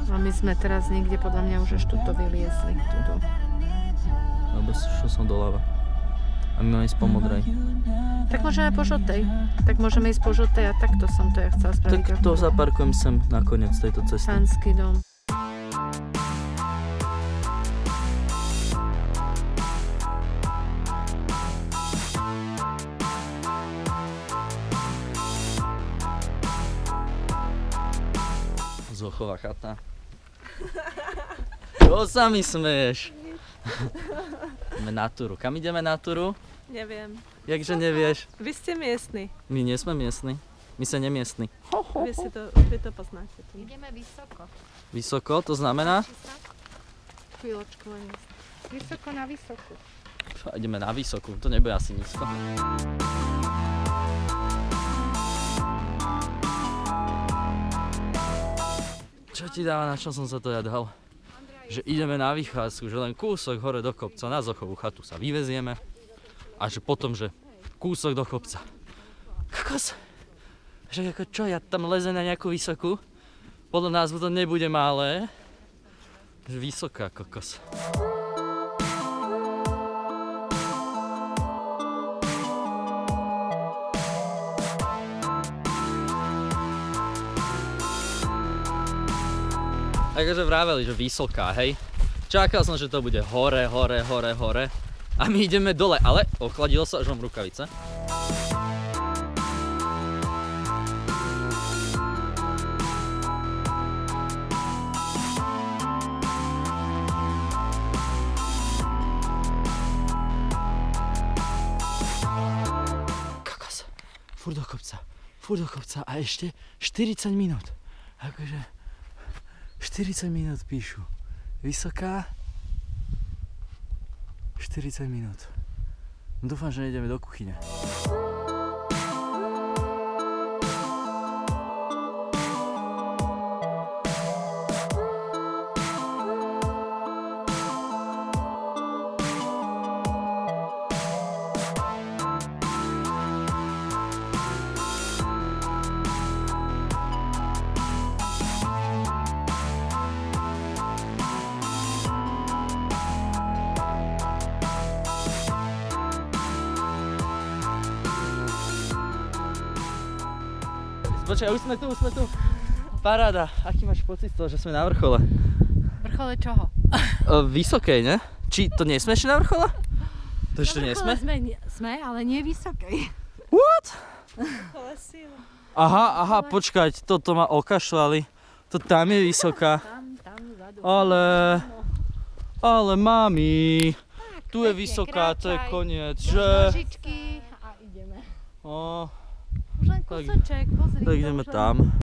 A my sme teraz niekde, podľa mňa už až tuto vyliezli. Tuto. Lebo šel som doľava. A my máme ísť po modrej. Tak môžeme po žltej. Tak môžeme ísť po žltej a takto som to ja chcela spraviť. Tak to zaparkujem sem na koniec tejto cesty. Pánsky dom. Zochová chata. Čo sa mi smeješ? Ideme na túru. Kam ideme na túru? Neviem. Jakže nevieš? Vy ste miestni. My nie sme miestni. My sa nemiestni. Vy to poznáte. Ideme vysoko. Vysoko, to znamená? Chvíľočku len. Vysoko na vysokú. Ideme na vysokú, to nebude asi nízko. Čo ti dáva, na čom som sa to ja dal? Že ideme na vychádzku, že len kúsok hore do kopca, na Zochovú chatu sa vyvezieme a že potom, že kúsok do kopca. Kokos, že ako čo, ja tam lezem na nejakú vysokú? Podľa názvu to nebude malé. Že vysoká kokos. Takže vraveli, že vysoká, hej. Čakal som, že to bude hore, hore, hore, hore. A my ideme dole, ale ochladilo sa, že mám rukavice. Kokos, furt do kopca a ešte 40 minút. Akože 40 minút píšu. Vysoká. 40 minút. Dúfam, že nejdeme do kuchyne. Počkaj, už sme tu. Paráda. Aký máš pocit z toho, že sme na vrchole? Vrchole čoho? Vysokej, ne? Či to nie sme ešte na vrchole? To ešte nie sme? Sme, ale nie vysokej. What? Kolesín. Aha, počkať, toto ma okašľali. To tam je vysoká. Tam vzadu. Ale mami, tu je vysoká, to je koniec, že? Nožičky a ideme. Ó. Už len kúsoček, pozri. Tak ideme tam.